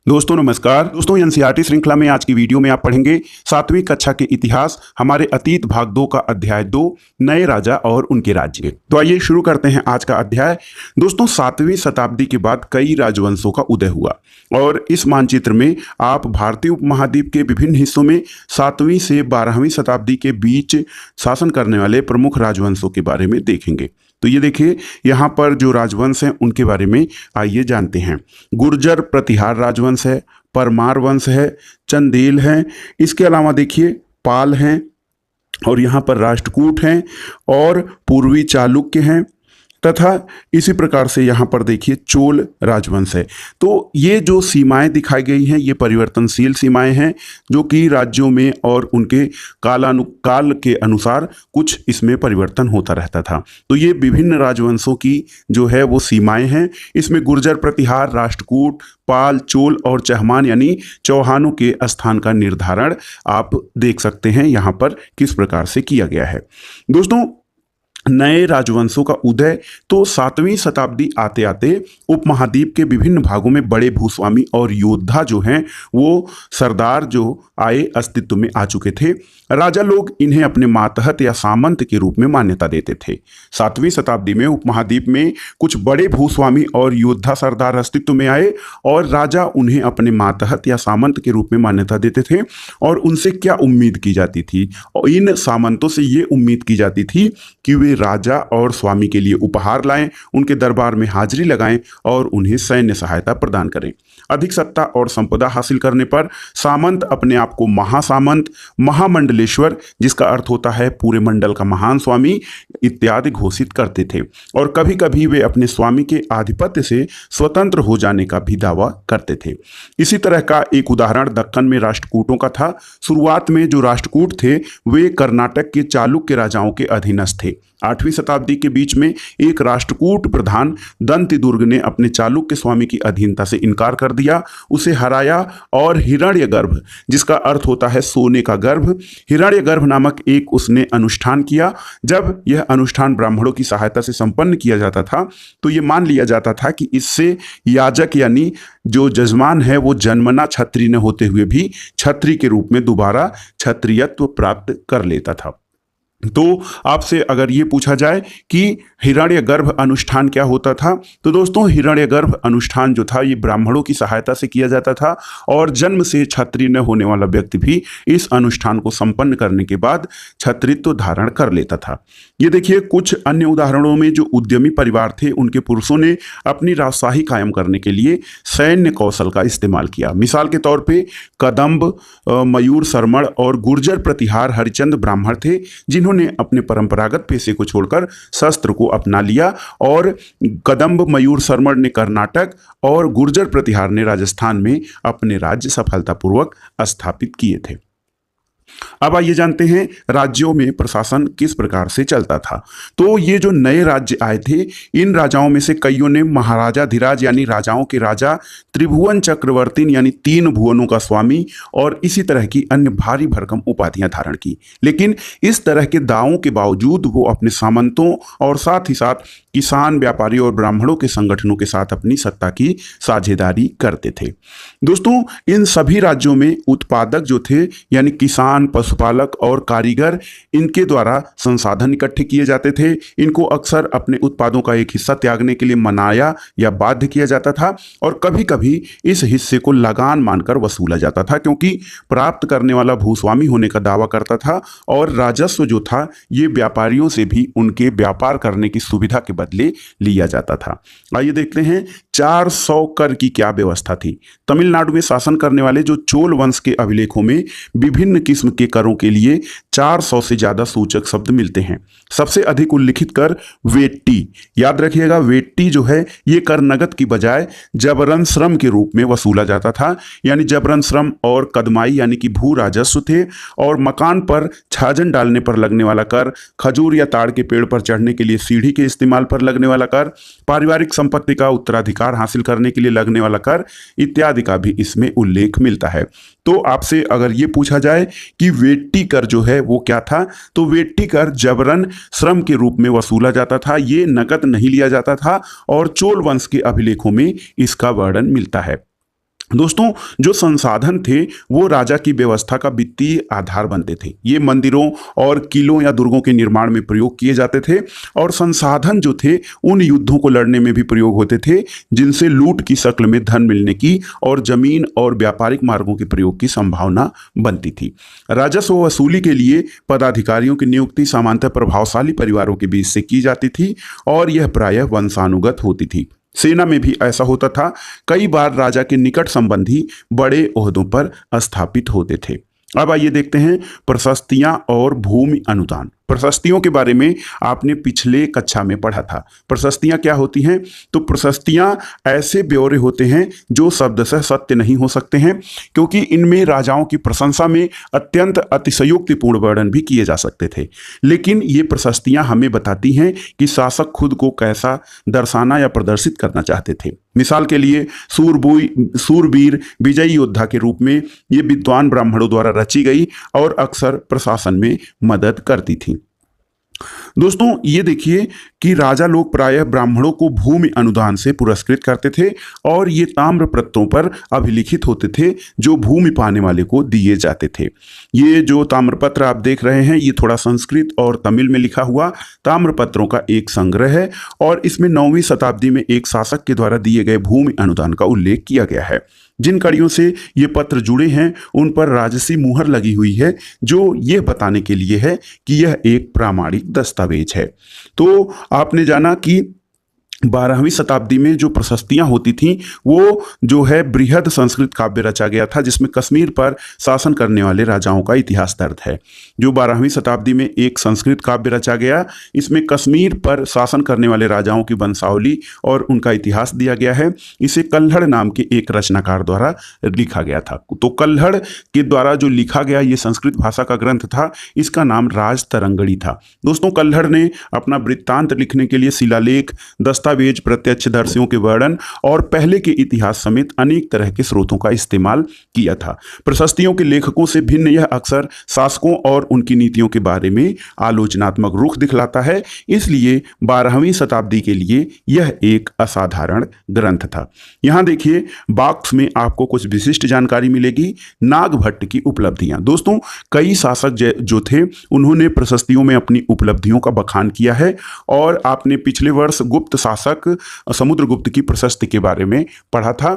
दोस्तों नमस्कार। दोस्तों एनसीईआरटी श्रृंखला में आज की वीडियो में आप पढ़ेंगे 7वीं कक्षा के इतिहास हमारे अतीत भाग 2 का अध्याय 2 नए राजा और उनके राज्य। तो आइए शुरू करते हैं आज का अध्याय। दोस्तों 7वीं शताब्दी के बाद कई राजवंशों का उदय हुआ और इस मानचित्र में आप भारतीय उपमहाद्वीप के विभिन्न हिस्सों में 7वीं से 12वीं शताब्दी के बीच शासन करने वाले प्रमुख राजवंशों के बारे में देखेंगे। तो ये देखिए यहाँ पर जो राजवंश हैं उनके बारे में आइए जानते हैं। गुर्जर प्रतिहार राजवंश है, परमार वंश है, चंदेल हैं, इसके अलावा देखिए पाल हैं और यहाँ पर राष्ट्रकूट हैं और पूर्वी चालुक्य हैं तथा इसी प्रकार से यहाँ पर देखिए चोल राजवंश है। तो ये जो सीमाएं दिखाई गई हैं ये परिवर्तनशील सीमाएं हैं जो कि राज्यों में और उनके काल के अनुसार कुछ इसमें परिवर्तन होता रहता था। तो ये विभिन्न राजवंशों की जो है वो सीमाएं हैं। इसमें गुर्जर प्रतिहार, राष्ट्रकूट, पाल, चोल और चहमान यानी चौहानों के स्थान का निर्धारण आप देख सकते हैं यहाँ पर किस प्रकार से किया गया है। दोस्तों नए राजवंशों का उदय तो 7वीं शताब्दी आते आते उपमहाद्वीप के विभिन्न भागों में बड़े भूस्वामी और योद्धा जो हैं वो सरदार जो आए अस्तित्व में आ चुके थे। राजा लोग इन्हें अपने मातहत या सामंत के रूप में मान्यता देते थे। 7वीं शताब्दी में उपमहाद्वीप में कुछ बड़े भूस्वामी और योद्धा सरदार अस्तित्व में आए और राजा उन्हें अपने मातहत या सामंत के रूप में मान्यता देते थे। और उनसे क्या उम्मीद की जाती थी? और इन सामंतों से ये उम्मीद की जाती थी कि वे राजा और स्वामी के लिए उपहार लाएं, उनके दरबार में हाजिरी लगाएं और उन्हें सैन्य सहायता प्रदान करें। अधिक सत्ता और संपदा हासिल करने पर सामंत अपने आप को महासामंत, महामंडलेश्वर जिसका अर्थ होता है पूरे मंडल का महान स्वामी इत्यादि घोषित करते थे। और कभी कभी वे अपने स्वामी के आधिपत्य से स्वतंत्र हो जाने का भी दावा करते थे। इसी तरह का एक उदाहरण दक्कन में राष्ट्रकूटों का था। शुरुआत में जो राष्ट्रकूट थे वे कर्नाटक के चालुक्य राजाओं के अधीनस्थ थे। 8वीं शताब्दी के बीच में एक राष्ट्रकूट प्रधान दंतिदुर्ग ने अपने चालुक्य स्वामी की अधीनता से इनकार कर दिया, उसे हराया और हिरण्यगर्भ जिसका अर्थ होता है सोने का गर्भ, हिरण्यगर्भ नामक एक उसने अनुष्ठान किया। जब यह अनुष्ठान ब्राह्मणों की सहायता से संपन्न किया जाता था तो ये मान लिया जाता था कि इससे याजक यानी जो जजमान है वो जन्मना क्षत्रिय न होते हुए भी क्षत्रिय के रूप में दोबारा क्षत्रियत्व प्राप्त कर लेता था। तो आपसे अगर ये पूछा जाए कि हिरण्यगर्भ अनुष्ठान क्या होता था तो दोस्तों हिरण्यगर्भ अनुष्ठान जो था ये ब्राह्मणों की सहायता से किया जाता था और जन्म से क्षत्रिय न होने वाला व्यक्ति भी इस अनुष्ठान को संपन्न करने के बाद क्षत्रित्व धारण कर लेता था। ये देखिए कुछ अन्य उदाहरणों में जो उद्यमी परिवार थे उनके पुरुषों ने अपनी राजशाही कायम करने के लिए सैन्य कौशल का इस्तेमाल किया। मिसाल के तौर पर कदम्ब, मयूर शर्मण और गुर्जर प्रतिहार हरिचंद ब्राह्मण थे जिन्होंने अपने परंपरागत पेशे को छोड़कर शस्त्र को अपना लिया और कदम्ब मयूर शर्मण ने कर्नाटक और गुर्जर प्रतिहार ने राजस्थान में अपने राज्य सफलतापूर्वक स्थापित किए थे। अब आइए जानते हैं राज्यों में प्रशासन किस प्रकार से चलता था। तो ये जो नए राज्य आए थे इन राजाओं में से कईयों ने महाराजाधिराज यानी राजाओं के राजा, त्रिभुवन चक्रवर्ती यानी 3 भुवनों का स्वामी और इसी तरह की अन्य भारी भरकम उपाधियां धारण की। लेकिन इस तरह के दावों के बावजूद वो अपने सामंतों और साथ ही साथ किसान, व्यापारी और ब्राह्मणों के संगठनों के साथ अपनी सत्ता की साझेदारी करते थे। दोस्तों इन सभी राज्यों में उत्पादक जो थे यानी किसान, पशुपालक और कारीगर इनके द्वारा संसाधन इकट्ठे किए जाते थे। इनको अक्सर अपने उत्पादों का एक हिस्सा त्यागने के लिए मनाया या बाध्य किया जाता था और कभी कभी इस हिस्से को लगान मानकर वसूला जाता था क्योंकि प्राप्त करने वाला भूस्वामी होने का दावा करता था और राजस्व जो था ये व्यापारियों से भी उनके व्यापार करने की सुविधा के बदले लिया जाता था। आइए देखते हैं 400 कर की क्या व्यवस्था थी। तमिलनाडु में शासन करने वाले जो चोल वंश के अभिलेखों में विभिन्न किस्म के करों के लिए 400 से ज्यादा सूचक शब्द मिलते हैं। सबसे अधिक उल्लिखित कर वेट्टी, याद रखिएगा वेट्टी जो है ये कर नगद की बजाय जबरन श्रम के रूप में वसूला जाता था। यानी जबरन श्रम और कदमाई यानी कि भू राजस्व थे और मकान पर छाजन डालने पर लगने वाला कर, खजूर या ताड़ के पेड़ पर चढ़ने के लिए सीढ़ी के इस्तेमाल पर लगने वाला कर, पारिवारिक संपत्ति का उत्तराधिकार हासिल करने के लिए लगने वाला कर इत्यादि का भी इसमें उल्लेख मिलता है। तो आपसे अगर ये पूछा जाए कि वेट्टी कर जो है वो क्या था तो वेट्टी कर जबरन श्रम के रूप में वसूला जाता था, ये नकद नहीं लिया जाता था और चोल वंश के अभिलेखों में इसका वर्णन मिलता है। दोस्तों, जो संसाधन थे वो राजा की व्यवस्था का वित्तीय आधार बनते थे। ये मंदिरों और किलों या दुर्गों के निर्माण में प्रयोग किए जाते थे और संसाधन जो थे उन युद्धों को लड़ने में भी प्रयोग होते थे, जिनसे लूट की शक्ल में धन मिलने की और जमीन और व्यापारिक मार्गों के प्रयोग की संभावना बनती थी। राजस्व वसूली के लिए पदाधिकारियों की नियुक्ति सामान्यतः प्रभावशाली परिवारों के बीच से की जाती थी और यह प्रायः वंशानुगत होती थी। सेना में भी ऐसा होता था। कई बार राजा के निकट संबंधी बड़े ओहदों पर स्थापित होते थे। अब आइए देखते हैं प्रशस्तियां और भूमि अनुदान। प्रशस्तियों के बारे में आपने पिछले कक्षा में पढ़ा था। प्रशस्तियां क्या होती हैं? तो प्रशस्तियां ऐसे ब्यौरे होते हैं जो शब्दशः सत्य नहीं हो सकते हैं, क्योंकि इनमें राजाओं की प्रशंसा में अत्यंत अतिशयोक्तिपूर्ण वर्णन भी किए जा सकते थे। लेकिन ये प्रशस्तियां हमें बताती हैं कि शासक खुद को कैसा दर्शाना या प्रदर्शित करना चाहते थे। मिसाल के लिए सूरवीर विजयी योद्धा के रूप में ये विद्वान ब्राह्मणों द्वारा रची गई और अक्सर प्रशासन में मदद करती थी। दोस्तों, ये देखिए कि राजा लोग प्रायः ब्राह्मणों को भूमि अनुदान से पुरस्कृत करते थे और ये ताम्र पत्रों पर अभिलिखित होते थे जो भूमि पाने वाले को दिए जाते थे। ये जो ताम्रपत्र आप देख रहे हैं, ये थोड़ा संस्कृत और तमिल में लिखा हुआ ताम्रपत्रों का एक संग्रह है और इसमें 9वीं शताब्दी में एक शासक के द्वारा दिए गए भूमि अनुदान का उल्लेख किया गया है। जिन कड़ियों से ये पत्र जुड़े हैं उन पर राजसी मुहर लगी हुई है, जो ये बताने के लिए है कि यह एक प्रामाणिक दस्तावेज है। तो आपने जाना कि 12वीं शताब्दी में जो प्रशस्तियां होती थीं वो जो है बृहद संस्कृत काव्य रचा गया था, जिसमें कश्मीर पर शासन करने वाले राजाओं का इतिहास दर्ज है। जो 12वीं शताब्दी में एक संस्कृत काव्य रचा गया, इसमें कश्मीर पर शासन करने वाले राजाओं की वंशावली और उनका इतिहास दिया गया है। इसे कल्हड़ नाम के एक रचनाकार द्वारा लिखा गया था। तो कल्हड़ के द्वारा जो लिखा गया ये संस्कृत भाषा का ग्रंथ था, इसका नाम राजतरंगिणी था। दोस्तों, कल्हड़ ने अपना वृत्तांत लिखने के लिए शिलालेख, दस्तावेज, प्रत्यक्षदर्शियों के वर्णन और पहले के इतिहास समेत अनेक तरह के स्रोतों का इस्तेमाल किया था। प्रशस्तियों के लेखकों से भिन्न यह अक्सर शासकों और उनकी नीतियों के बारे में आलोचनात्मक रुख दिखलाता है, इसलिए 12वीं शताब्दी के लिए यह एक असाधारण ग्रंथ था। यहां देखिए, बॉक्स में आपको कुछ विशिष्ट जानकारी मिलेगी। नागभट्ट की उपलब्धियां। दोस्तों, कई शासक जो थे उन्होंने प्रशस्तियों में अपनी उपलब्धियों का बखान किया है और आपने पिछले वर्ष गुप्त शासक समुद्रगुप्त की प्रशस्ति के बारे में पढ़ा था।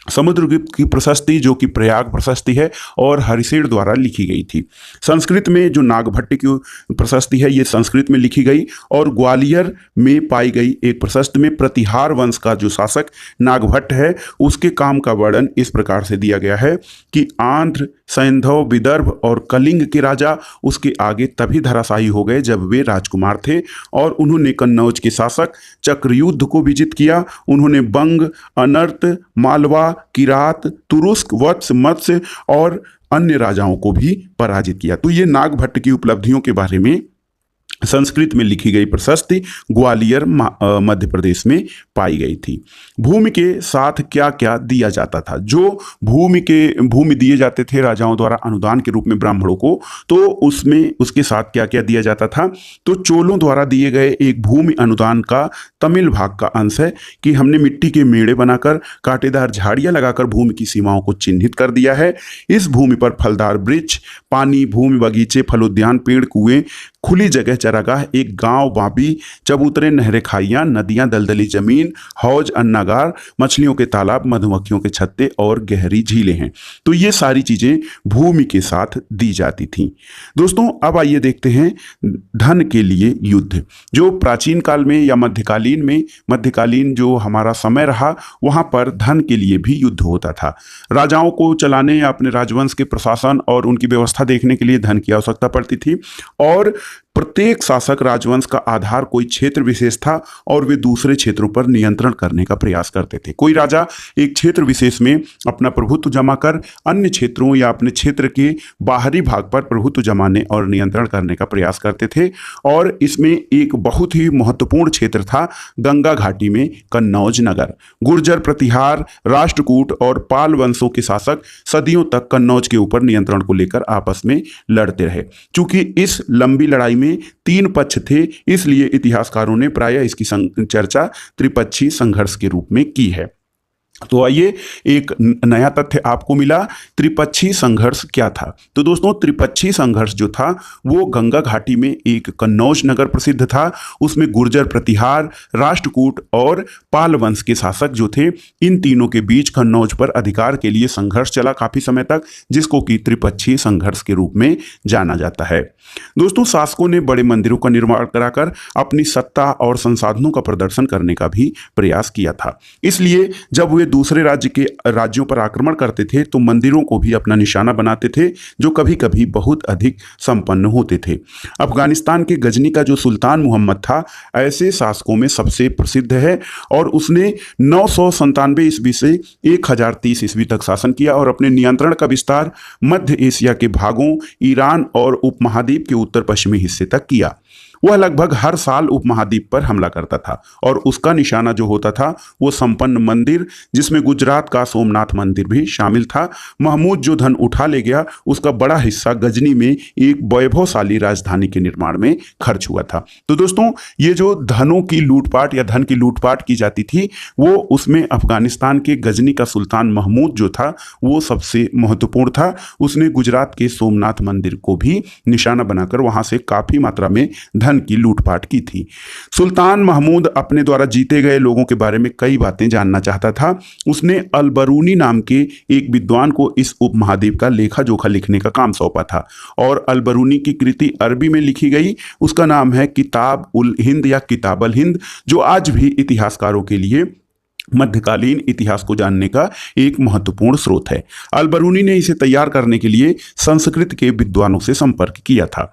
समुद्रगुप्त की प्रशस्ति जो कि प्रयाग प्रशस्ति है और हरिसेन द्वारा लिखी गई थी। संस्कृत में जो नागभट्ट की प्रशस्ति है ये संस्कृत में लिखी गई और ग्वालियर में पाई गई एक प्रशस्ति में प्रतिहार वंश का जो शासक नागभट्ट है उसके काम का वर्णन इस प्रकार से दिया गया है कि आंध्र, सैंधव, विदर्भ और कलिंग के राजा उसके आगे तभी धराशायी हो गए जब वे राजकुमार थे और उन्होंने कन्नौज के शासक चक्रयुद्ध को विजित किया। उन्होंने बंग, अनर्त, मालवा, किरात, तुरुस्क, वत्स, मत्स्य और अन्य राजाओं को भी पराजित किया। तो ये नागभट्ट की उपलब्धियों के बारे में संस्कृत में लिखी गई प्रशस्ति ग्वालियर मध्य प्रदेश में पाई गई थी। भूमि के साथ क्या क्या दिया जाता था? जो भूमि दिए जाते थे राजाओं द्वारा अनुदान के रूप में ब्राह्मणों को, तो उसमें उसके साथ क्या क्या दिया जाता था? तो चोलों द्वारा दिए गए एक भूमि अनुदान का तमिल भाग का अंश है कि हमने मिट्टी के मेड़े बनाकर कांटेदार झाड़ियां लगाकर भूमि की सीमाओं को चिन्हित कर दिया है। इस भूमि पर फलदार वृक्ष, पानी, भूमि, बगीचे, फलोद्यान, पेड़, कुएं, खुली जगह, चरागाह, एक गांव, बाबी, चबूतरे, नहरें, खाइयां, नदियां, दलदली जमीन, हौज, अन्नागार, मछलियों के तालाब, मधुमक्खियों के छत्ते और गहरी झीलें हैं। तो ये सारी चीजें भूमि के साथ दी जाती थीं। दोस्तों, अब आइए देखते हैं धन के लिए युद्ध। जो प्राचीन काल में या मध्यकालीन जो हमारा समय रहा, वहां पर धन के लिए भी युद्ध होता था। राजाओं को चलाने या अपने राजवंश के प्रशासन और उनकी व्यवस्था देखने के लिए धन की आवश्यकता पड़ती थी और प्रत्येक शासक राजवंश का आधार कोई क्षेत्र विशेष था और वे दूसरे क्षेत्रों पर नियंत्रण करने का प्रयास करते थे। कोई राजा एक क्षेत्र विशेष में अपना प्रभुत्व जमा कर अन्य क्षेत्रों या अपने क्षेत्र के बाहरी भाग पर प्रभुत्व जमाने और नियंत्रण करने का प्रयास करते थे और इसमें एक बहुत ही महत्वपूर्ण क्षेत्र था गंगा घाटी में कन्नौज नगर। गुर्जर, प्रतिहार, राष्ट्रकूट और पाल वंशों के शासक सदियों तक कन्नौज के ऊपर नियंत्रण को लेकर आपस में लड़ते रहे। चूंकि इस लंबी लड़ाई में 3 पक्ष थे, इसलिए इतिहासकारों ने प्रायः इसकी चर्चा त्रिपक्षीय संघर्ष के रूप में की है। तो आइए एक नया तथ्य आपको मिला। त्रिपक्षी संघर्ष क्या था? तो दोस्तों, त्रिपक्षी संघर्ष जो था वो गंगा घाटी में एक कन्नौज नगर प्रसिद्ध था। उसमें गुर्जर प्रतिहार, राष्ट्रकूट और पाल वंश के शासक जो थे, इन तीनों के बीच कन्नौज पर अधिकार के लिए संघर्ष चला काफी समय तक, जिसको कि त्रिपक्षी संघर्ष के रूप में जाना जाता है। दोस्तों, शासकों ने बड़े मंदिरों का निर्माण कराकर अपनी सत्ता और संसाधनों का प्रदर्शन करने का भी प्रयास किया था। इसलिए जब वे दूसरे राज्यों पर आक्रमण करते थे तो मंदिरों को भी अपना निशाना बनाते थे, जो कभी कभी बहुत अधिक संपन्न होते थे। अफगानिस्तान के गजनी का जो सुल्तान मोहम्मद था, ऐसे शासकों में सबसे प्रसिद्ध है और उसने 997 ईस्वी से 1030 ईस्वी तक शासन किया और अपने नियंत्रण का विस्तार मध्य एशिया के भागों, ईरान और उपमहाद्वीप के उत्तर पश्चिमी हिस्से तक किया। वह लगभग हर साल उपमहाद्वीप पर हमला करता था और उसका निशाना जो होता था वो संपन्न मंदिर, जिसमें गुजरात का सोमनाथ मंदिर भी शामिल था। महमूद जो धन उठा ले गया, उसका बड़ा हिस्सा गजनी में एक वैभवशाली राजधानी के निर्माण में खर्च हुआ था। तो दोस्तों, ये जो धनों की लूटपाट या धन की लूटपाट की जाती थी, वो उसमें अफगानिस्तान के गजनी का सुल्तान महमूद जो था वो सबसे महत्वपूर्ण था। उसने गुजरात के सोमनाथ मंदिर को भी निशाना बनाकर वहां से काफी मात्रा में धन की लूटपाट की थी। सुल्तान महमूद अपने द्वारा जीते गए लोगों के बारे में कई बातें जानना चाहता था। उसने अलबरूनी नाम के एक विद्वान को इस उपमहाद्वीप का लेखा जोखा लिखने का काम सौंपा था और अलबरूनी की कृति अरबी में लिखी गई। उसका नाम है किताब उल हिंद या किताब अल हिंद, जो आज भी इतिहासकारों के लिए मध्यकालीन इतिहास को जानने का एक महत्वपूर्ण स्रोत है। अलबरूनी ने इसे तैयार करने के लिए संस्कृत के विद्वानों से संपर्क किया था।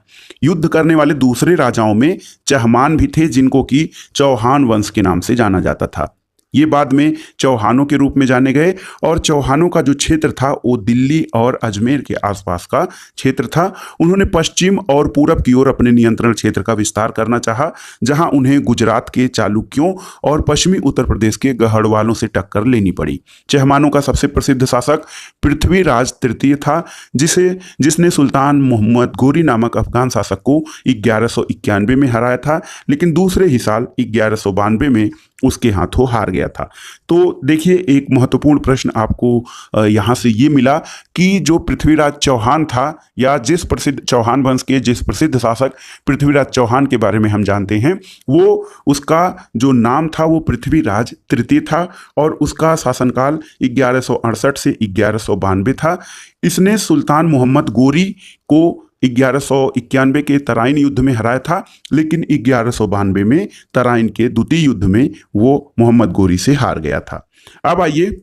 युद्ध करने वाले दूसरे राजाओं में चहमान भी थे, जिनको कि चौहान वंश के नाम से जाना जाता था। ये बाद में चौहानों के रूप में जाने गए और चौहानों का जो क्षेत्र था वो दिल्ली और अजमेर के आसपास का क्षेत्र था। उन्होंने पश्चिम और पूरब की ओर अपने नियंत्रण क्षेत्र का विस्तार करना चाहा, जहां उन्हें गुजरात के चालुक्यों और पश्चिमी उत्तर प्रदेश के गढ़वालों से टक्कर लेनी पड़ी। चहमानों का सबसे प्रसिद्ध शासक पृथ्वीराज तृतीय था, जिसने सुल्तान मोहम्मद गोरी नामक अफगान शासक को 1191 में हराया था, लेकिन दूसरे ही साल 1192 में उसके हाथों हार गया था। तो देखिए, एक महत्वपूर्ण प्रश्न आपको यहाँ से ये मिला कि जो पृथ्वीराज चौहान था, या जिस प्रसिद्ध चौहान वंश के जिस प्रसिद्ध शासक पृथ्वीराज चौहान के बारे में हम जानते हैं, वो उसका जो नाम था वो पृथ्वीराज तृतीय था और उसका शासनकाल 1168 से 1192 था। इसने सुल्तान मोहम्मद गोरी को 1191 के तराइन युद्ध में हराया था, लेकिन 1192 में तराइन के द्वितीय युद्ध में वो मोहम्मद गोरी से हार गया था। अब आइए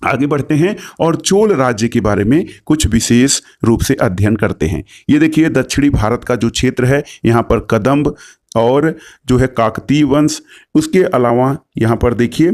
आगे बढ़ते हैं और चोल राज्य के बारे में कुछ विशेष रूप से अध्ययन करते हैं। ये देखिए, दक्षिणी भारत का जो क्षेत्र है, यहाँ पर कदम्ब और जो है काकतीय वंश, उसके अलावा यहाँ पर देखिए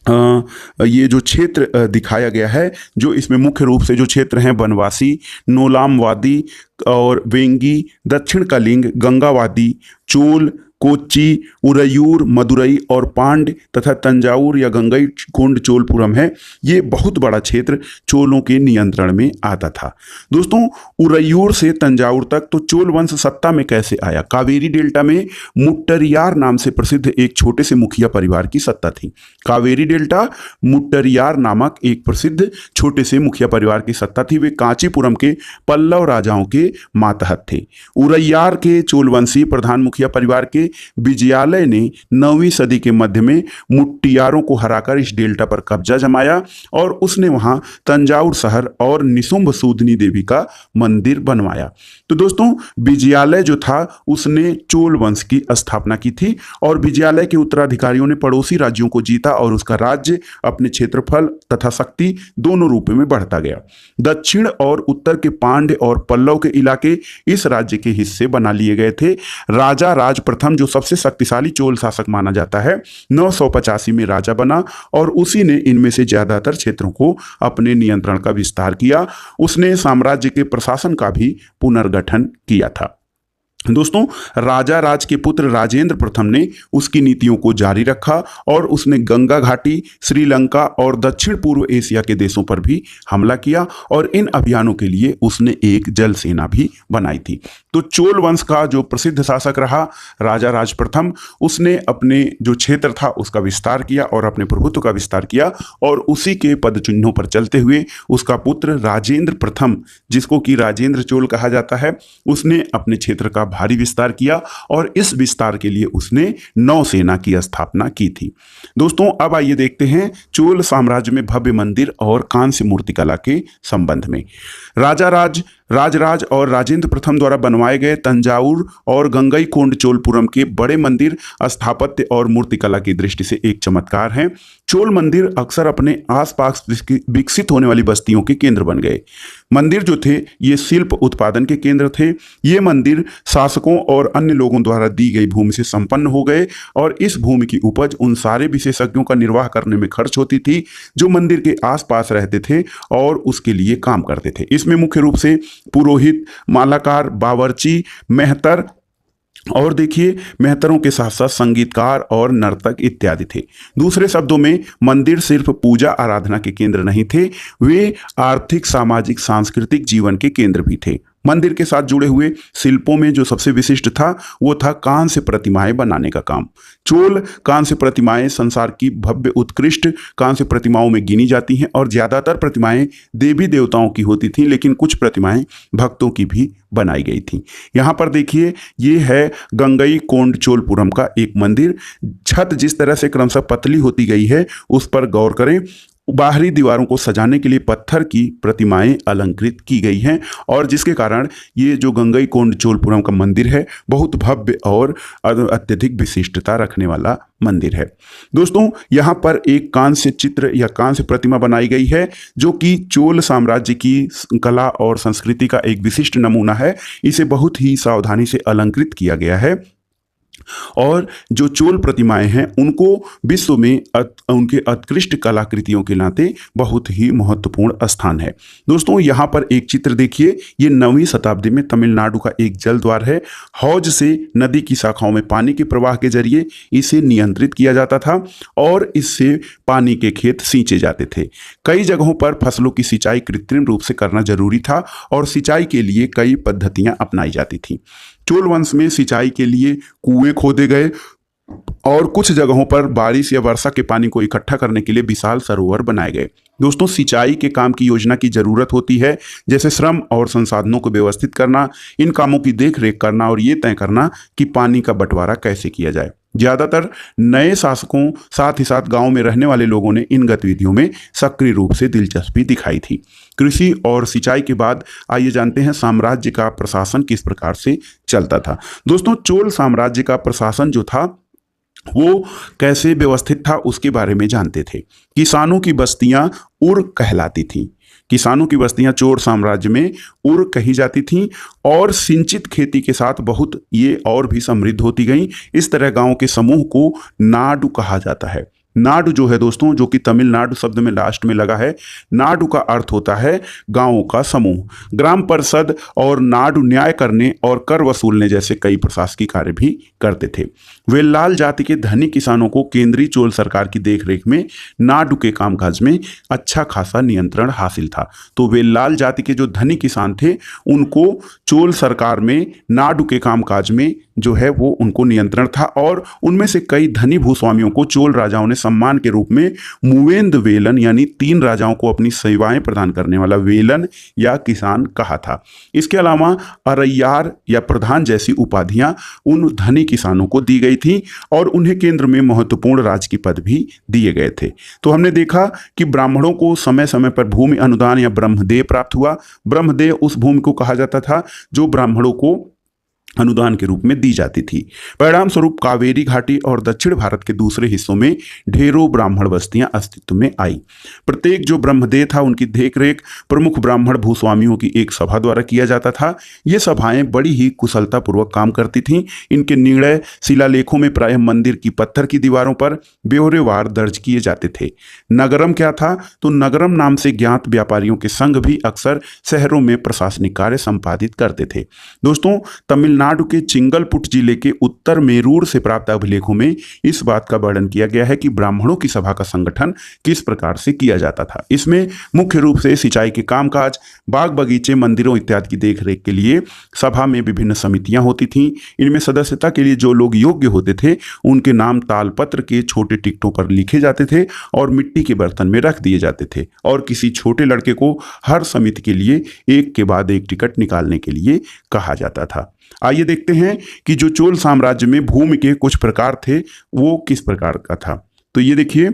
ये जो क्षेत्र दिखाया गया है, जो इसमें मुख्य रूप से जो क्षेत्र हैं बनवासी, नोलाम वादी और वेंगी, दक्षिण कलिंग, गंगावादी, चोल, कोच्चि, उरयूर, मदुरई और पांड तथा तंजावुर या गंगई कोंड चोलपुरम है। ये बहुत बड़ा क्षेत्र चोलों के नियंत्रण में आता था। दोस्तों, उरयूर से तंजावुर तक तो चोल वंश सत्ता में कैसे आया? कावेरी डेल्टा में मुट्टरियार नाम से प्रसिद्ध एक छोटे से मुखिया परिवार की सत्ता थी। कावेरी डेल्टा मुट्टरियार नामक एक प्रसिद्ध छोटे से मुखिया परिवार की सत्ता थी। वे कांचीपुरम के पल्लव राजाओं के मातहत थे। उरैयार के चोलवंशी प्रधान मुखिया परिवार के विजयालय ने 9वीं सदी के मध्य में मुट्टियारों को हराकर इस डेल्टा पर कब्जा जमाया और उसने वहां तंजावुर शहर और निशुंभ सूदनी देवी का मंदिर बनवाया। तो दोस्तों, विजयालय जो था उसने चोल वंश की स्थापना की थी और विजयालय के उत्तराधिकारियों ने पड़ोसी राज्यों को जीता और उसका राज्य अपने क्षेत्रफल तथा शक्ति दोनों रूपों में बढ़ता गया। दक्षिण और उत्तर के पांड्य और पल्लव के इलाके इस राज्य के हिस्से बना लिए गए थे। राजा राज प्रथम, जो सबसे शक्तिशाली चोल शासक माना जाता है, 985 में राजा बना और उसी ने इनमें से ज्यादातर क्षेत्रों को अपने नियंत्रण का विस्तार किया। उसने साम्राज्य के प्रशासन का भी पुनर्गठन किया था। दोस्तों, राजा राज के पुत्र राजेंद्र प्रथम ने उसकी नीतियों को जारी रखा और उसने गंगा घाटी, श्रीलंका और दक्षिण पूर्व एशिया के देशों पर भी हमला किया और इन अभियानों के लिए उसने एक जल सेना भी बनाई थी। तो चोल वंश का जो प्रसिद्ध शासक रहा राजा राज प्रथम, उसने अपने जो क्षेत्र था उसका विस्तार किया और अपने प्रभुत्व का विस्तार किया और उसी के पद चिन्हों पर चलते हुए उसका पुत्र राजेंद्र प्रथम, जिसको कि राजेंद्र चोल कहा जाता है, उसने अपने क्षेत्र का भारी विस्तार किया और इस विस्तार के लिए उसने नौसेना की स्थापना की थी। दोस्तों, अब आइए देखते हैं चोल साम्राज्य में भव्य मंदिर और कांस्य मूर्तिकला के संबंध में। राजराज और राजेंद्र प्रथम द्वारा बनवाए गए तंजावुर और गंगईकोंड चोलपुरम के बड़े मंदिर स्थापत्य और मूर्तिकला की दृष्टि से एक चमत्कार हैं। चोल मंदिर अक्सर अपने आसपास विकसित होने वाली बस्तियों के केंद्र बन गए। मंदिर जो थे ये शिल्प उत्पादन के केंद्र थे। ये मंदिर शासकों और अन्य लोगों द्वारा दी गई भूमि से संपन्न हो गए और इस भूमि की उपज उन सारे विशेषज्ञों का निर्वाह करने में खर्च होती थी जो मंदिर के आसपास रहते थे और उसके लिए काम करते थे। इसमें मुख्य रूप से पुरोहित, मालाकार, बावर्ची, मेहतर और देखिए मेहतरों के साथ साथ संगीतकार और नर्तक इत्यादि थे। दूसरे शब्दों में मंदिर सिर्फ पूजा आराधना के केंद्र नहीं थे, वे आर्थिक, सामाजिक, सांस्कृतिक जीवन के केंद्र भी थे। मंदिर के साथ जुड़े हुए शिल्पों में जो सबसे विशिष्ट था वो था कांस्य प्रतिमाएं बनाने का काम। चोल कांस्य प्रतिमाएं संसार की भव्य उत्कृष्ट कांस्य प्रतिमाओं में गिनी जाती हैं और ज्यादातर प्रतिमाएं देवी देवताओं की होती थीं, लेकिन कुछ प्रतिमाएं भक्तों की भी बनाई गई थी। यहाँ पर देखिए ये है गंगईकोंड चोलपुरम का एक मंदिर। छत जिस तरह से क्रमशः पतली होती गई है उस पर गौर करें। बाहरी दीवारों को सजाने के लिए पत्थर की प्रतिमाएं अलंकृत की गई हैं और जिसके कारण ये जो गंगईकोंड चोलपुरम का मंदिर है बहुत भव्य और अत्यधिक विशिष्टता रखने वाला मंदिर है। दोस्तों, यहाँ पर एक कांस्य चित्र या कांस्य प्रतिमा बनाई गई है जो कि चोल साम्राज्य की कला और संस्कृति का एक विशिष्ट नमूना है। इसे बहुत ही सावधानी से अलंकृत किया गया है और जो चोल प्रतिमाएं हैं उनको विश्व में उनके उत्कृष्ट कलाकृतियों के नाते बहुत ही महत्वपूर्ण स्थान है। दोस्तों, यहाँ पर एक चित्र देखिए, ये 9वीं शताब्दी में तमिलनाडु का एक जल द्वार है। हौज से नदी की शाखाओं में पानी के प्रवाह के जरिए इसे नियंत्रित किया जाता था और इससे पानी के खेत सींचे जाते थे। कई जगहों पर फसलों की सिंचाई कृत्रिम रूप से करना जरूरी था और सिंचाई के लिए कई पद्धतियां अपनाई जाती थी। चोल वंश में सिंचाई के लिए कुएं खोदे गए और कुछ जगहों पर बारिश या वर्षा के पानी को इकट्ठा करने के लिए विशाल सरोवर बनाए गए। दोस्तों, सिंचाई के काम की योजना की जरूरत होती है, जैसे श्रम और संसाधनों को व्यवस्थित करना, इन कामों की देखरेख करना और ये तय करना कि पानी का बंटवारा कैसे किया जाए। ज्यादातर नए शासकों साथ ही साथ गांव में रहने वाले लोगों ने इन गतिविधियों में सक्रिय रूप से दिलचस्पी दिखाई थी। कृषि और सिंचाई के बाद आइए जानते हैं साम्राज्य का प्रशासन किस प्रकार से चलता था। दोस्तों, चोल साम्राज्य का प्रशासन जो था वो कैसे व्यवस्थित था उसके बारे में जानते थे। किसानों की बस्तियां उर कहलाती थीं। किसानों की बस्तियां चोल साम्राज्य में उर कही जाती थीं और सिंचित खेती के साथ बहुत ये और भी समृद्ध होती गईं। इस तरह गांव के समूह को नाडु कहा जाता है। नाडु जो है दोस्तों, जो कि तमिलनाडु शब्द में लास्ट में लगा है, नाडु का अर्थ होता है गांवों का समूह। ग्राम परिषद और नाडु न्याय करने और कर वसूलने जैसे कई प्रशासकीय कार्य भी करते थे। वेल्लाल जाति के धनी किसानों को केंद्रीय चोल सरकार की देखरेख में नाडु के कामकाज में अच्छा खासा नियंत्रण हासिल था। तो वेल्लाल जाति के जो धनी किसान थे उनको चोल सरकार में नाडु के कामकाज में जो है वो उनको नियंत्रण था और उनमें से कई धनी भूस्वामियों को चोल राजाओं ने सम्मान के रूप में मूवेंद वेलन यानी 3 राजाओं को अपनी सेवाएं प्रदान करने वाला वेलन या किसान कहा था। इसके अलावा अरैयार या प्रधान जैसी उपाधियां उन धनी किसानों को दी गई थी और उन्हें केंद्र में महत्वपूर्ण राजकीय पद भी दिए गए थे। तो हमने देखा कि ब्राह्मणों को समय समय पर भूमि अनुदान या ब्रह्मदेय प्राप्त हुआ। ब्रह्मदेय उस भूमि को कहा जाता था जो ब्राह्मणों को अनुदान के रूप में दी जाती थी। परिणाम स्वरूप कावेरी घाटी और दक्षिण भारत के दूसरे हिस्सों में ढेरों ब्राह्मण बस्तियां अस्तित्व में आई। प्रत्येक जो ब्रह्मदेय था उनकी देखरेख प्रमुख ब्राह्मण भूस्वामियों की एक सभा द्वारा किया जाता था। ये सभाएं बड़ी ही कुशलतापूर्वक काम करती थीं। इनके निर्णय शिलालेखों में प्रायः मंदिर की पत्थर की दीवारों पर ब्यौरेवार दर्ज किए जाते थे। नगरम क्या था? तो नगरम नाम से ज्ञात व्यापारियों के संघ भी अक्सर शहरों में प्रशासनिक कार्य संपादित करते थे। दोस्तों, तमिलनाडु तमिलनाडु के चिंगलपुट जिले के उत्तर मेरूर से प्राप्त अभिलेखों में इस बात का वर्णन किया गया है कि ब्राह्मणों की सभा का संगठन किस प्रकार से किया जाता था। इसमें मुख्य रूप से सिंचाई के कामकाज, बाग बगीचे, मंदिरों इत्यादि की देखरेख के लिए सभा में विभिन्न समितियां होती थीं। इनमें सदस्यता के लिए जो लोग योग्य होते थे उनके नाम तालपत्र के छोटे टिकटों पर लिखे जाते थे और मिट्टी के बर्तन में रख दिए जाते थे, और किसी छोटे लड़के को हर समिति के लिए एक के बाद एक टिकट निकालने के लिए कहा जाता था। आइए देखते हैं कि जो चोल साम्राज्य में भूमि के कुछ प्रकार थे वो किस प्रकार का था। तो ये देखिए,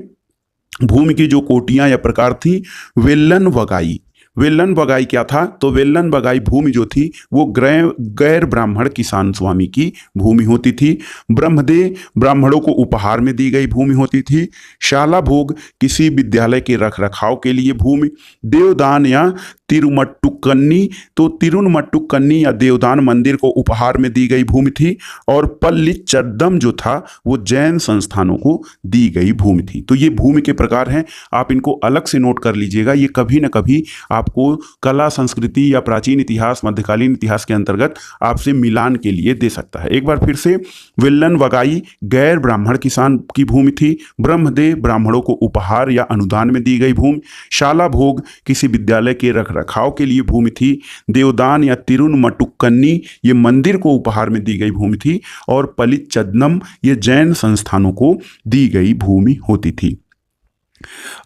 भूमि की जो कोटियां या प्रकार थी, वेल्लन वगाई। वेल्लन बगाई क्या था? तो वेल्लन बगाई भूमि जो थी वो गैर ब्राह्मण किसान स्वामी की भूमि होती थी। ब्रह्मदेव ब्राह्मणों को उपहार में दी गई भूमि होती थी। शाला भोग किसी विद्यालय के रख रखाव के लिए भूमि। देवदान या तिरुमट्टुकन्नी, तो तिरुमट्टुकन्नी या देवदान मंदिर को उपहार में दी गई भूमि थी। और पल्लिचद्दम जो था वो जैन संस्थानों को दी गई भूमि थी। तो ये भूमि के प्रकार हैं, आप इनको अलग से नोट कर लीजिएगा। ये कभी ना कभी आपको कला, संस्कृति या प्राचीन इतिहास, मध्यकालीन इतिहास के अंतर्गत आपसे मिलान के लिए दे सकता है। एक बार फिर से, वेल्लन वगाई गैर ब्राह्मण किसान की भूमि थी। ब्रह्मदेव ब्राह्मणों को उपहार या अनुदान में दी गई भूमि। शाला भोग किसी विद्यालय के रख रखाव के लिए भूमि थी। देवदान या तिरुमट्टुकन्नी ये मंदिर को उपहार में दी गई भूमि थी। और पलिचद्दम ये जैन संस्थानों को दी गई भूमि होती थी।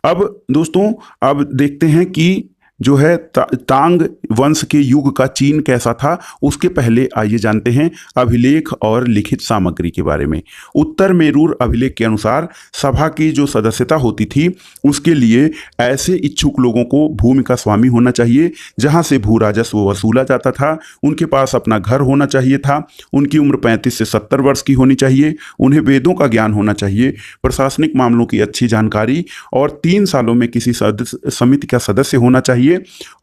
अब दोस्तों, अब देखते हैं कि जो है तांग वंश के युग का चीन कैसा था। उसके पहले आइए जानते हैं अभिलेख और लिखित सामग्री के बारे में। उत्तर मेरूर अभिलेख के अनुसार सभा की जो सदस्यता होती थी उसके लिए ऐसे इच्छुक लोगों को भूमि का स्वामी होना चाहिए जहां से भू राजस्व वसूला जाता था। उनके पास अपना घर होना चाहिए था। उनकी उम्र 35 से 70 वर्ष की होनी चाहिए। उन्हें वेदों का ज्ञान होना चाहिए, प्रशासनिक मामलों की अच्छी जानकारी, और 3 सालों में किसी समिति का सदस्य होना चाहिए।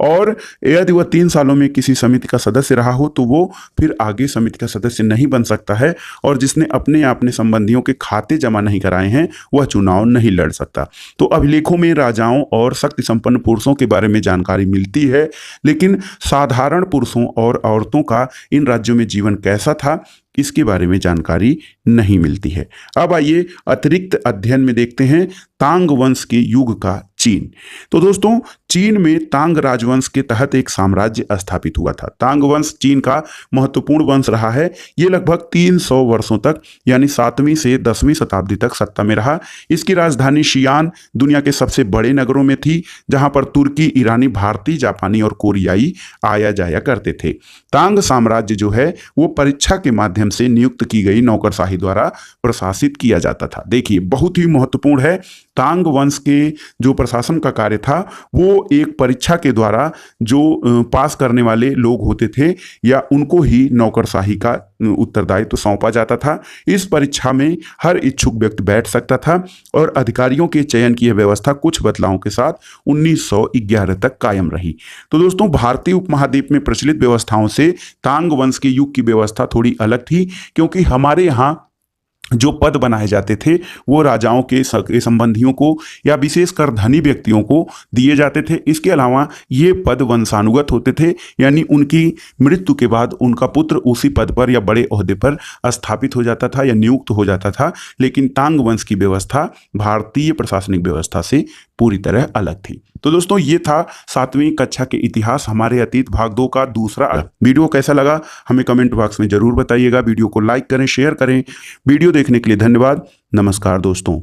और यदि वह 3 सालों में किसी समिति का सदस्य रहा हो तो वो फिर आगे समिति का सदस्य नहीं बन सकता है। और जिसने अपने संबंधियों के खाते जमा नहीं कराए हैं वह चुनाव नहीं लड़ सकता। तो अभिलेखों में राजाओं और शक्ति संपन्न पुरुषों के बारे में जानकारी मिलती है, लेकिन साधारण पुरुषों और औरतों का इन राज्यों में जीवन कैसा था इसके बारे में जानकारी नहीं मिलती है। अब आइए अतिरिक्त अध्ययन में देखते हैं तांग वंश के युग का चीन। तो दोस्तों, चीन में तांग राजवंश के तहत एक साम्राज्य स्थापित हुआ था। तांग वंश चीन का महत्वपूर्ण वंश रहा है। ये लगभग 300 वर्षों तक यानी 7वीं से 10वीं शताब्दी तक सत्ता में रहा। इसकी राजधानी शियान दुनिया के सबसे बड़े नगरों में थी, जहां पर तुर्की, ईरानी, भारतीय, जापानी और कोरियाई आया जाया करते थे। तांग साम्राज्य जो है वो परीक्षा के माध्यम से नियुक्त की गई नौकरशाही द्वारा प्रशासित किया जाता था। देखिए, बहुत ही महत्वपूर्ण है। तांग वंश के जो प्रशासन का कार्य था वो एक परीक्षा के द्वारा जो पास करने वाले लोग होते थे या उनको ही नौकरशाही का उत्तरदायित्व सौंपा जाता था। इस परीक्षा में हर इच्छुक व्यक्ति बैठ सकता था और अधिकारियों के चयन की यह व्यवस्था कुछ बदलावों के साथ 1911 तक कायम रही। तो दोस्तों, भारतीय उपमहाद्वीप में प्रचलित व्यवस्थाओं से तांग वंश के युग की व्यवस्था थोड़ी अलग थी, क्योंकि हमारे यहाँ जो पद बनाए जाते थे वो राजाओं के संबंधियों को या विशेषकर धनी व्यक्तियों को दिए जाते थे। इसके अलावा ये पद वंशानुगत होते थे, यानी उनकी मृत्यु के बाद उनका पुत्र उसी पद पर या बड़े ओहदे पर स्थापित हो जाता था या नियुक्त हो जाता था। लेकिन तांग वंश की व्यवस्था भारतीय प्रशासनिक व्यवस्था से पूरी तरह अलग थी। तो दोस्तों, ये था 7वीं कक्षा के इतिहास हमारे अतीत भाग 2 का दूसरा। वीडियो कैसा लगा हमें कमेंट बॉक्स में जरूर बताइएगा। वीडियो को लाइक करें, शेयर करें। वीडियो देखने के लिए धन्यवाद। नमस्कार दोस्तों।